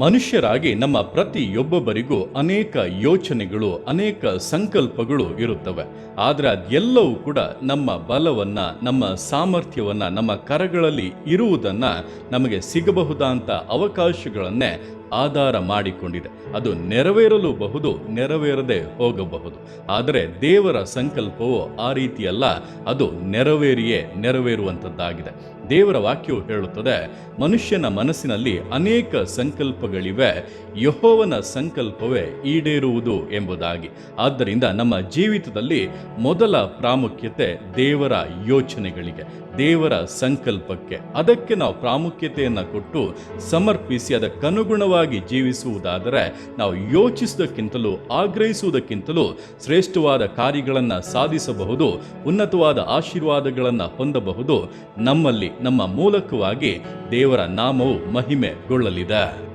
ಮನುಷ್ಯರಾಗಿ ನಮ್ಮ ಪ್ರತಿಯೊಬ್ಬೊಬ್ಬರಿಗೂ ಅನೇಕ ಯೋಚನೆಗಳು, ಅನೇಕ ಸಂಕಲ್ಪಗಳು ಇರುತ್ತವೆ. ಆದರೆ ಅದೆಲ್ಲವೂ ಕೂಡ ನಮ್ಮ ಬಲವನ್ನ, ನಮ್ಮ ಸಾಮರ್ಥ್ಯವನ್ನ, ನಮ್ಮ ಕರಗಳಲ್ಲಿ ಇರುವುದನ್ನ ನಮಗೆ ಸಿಗಬಹುದಾದಂಥ ಅವಕಾಶಗಳನ್ನೇ ಆಧಾರ ಮಾಡಿಕೊಂಡಿದೆ. ಅದು ನೆರವೇರಲೂಬಹುದು, ನೆರವೇರದೆ ಹೋಗಬಹುದು. ಆದರೆ ದೇವರ ಸಂಕಲ್ಪವು ಆ ರೀತಿಯಲ್ಲ, ಅದು ನೆರವೇರಿಯೇ ನೆರವೇರುವಂಥದ್ದಾಗಿದೆ. ದೇವರ ವಾಕ್ಯವು ಹೇಳುತ್ತದೆ, ಮನುಷ್ಯನ ಮನಸ್ಸಿನಲ್ಲಿ ಅನೇಕ ಸಂಕಲ್ಪಗಳಿವೆ, ಯೆಹೋವನ ಸಂಕಲ್ಪವೇ ಈಡೇರುವುದು ಎಂಬುದಾಗಿ. ಆದ್ದರಿಂದ ನಮ್ಮ ಜೀವಿತದಲ್ಲಿ ಮೊದಲ ಪ್ರಾಮುಖ್ಯತೆ ದೇವರ ಯೋಚನೆಗಳಿಗೆ, ದೇವರ ಸಂಕಲ್ಪಕ್ಕೆ. ಅದಕ್ಕೆ ನಾವು ಪ್ರಾಮುಖ್ಯತೆಯನ್ನು ಕೊಟ್ಟು ಸಮರ್ಪಿಸಿ ಅದಕ್ಕನುಗುಣವಾಗಿ ಜೀವಿಸುವುದಾದರೆ ನಾವು ಯೋಚಿಸುವುದಕ್ಕಿಂತಲೂ ಆಗ್ರಹಿಸುವುದಕ್ಕಿಂತಲೂ ಶ್ರೇಷ್ಠವಾದ ಕಾರ್ಯಗಳನ್ನು ಸಾಧಿಸಬಹುದು, ಉನ್ನತವಾದ ಆಶೀರ್ವಾದಗಳನ್ನು ಹೊಂದಬಹುದು. ನಮ್ಮಲ್ಲಿ, ನಮ್ಮ ಮೂಲಕವಾಗಿ ದೇವರ ನಾಮವು ಮಹಿಮೆಗೊಳ್ಳಲಿದೆ.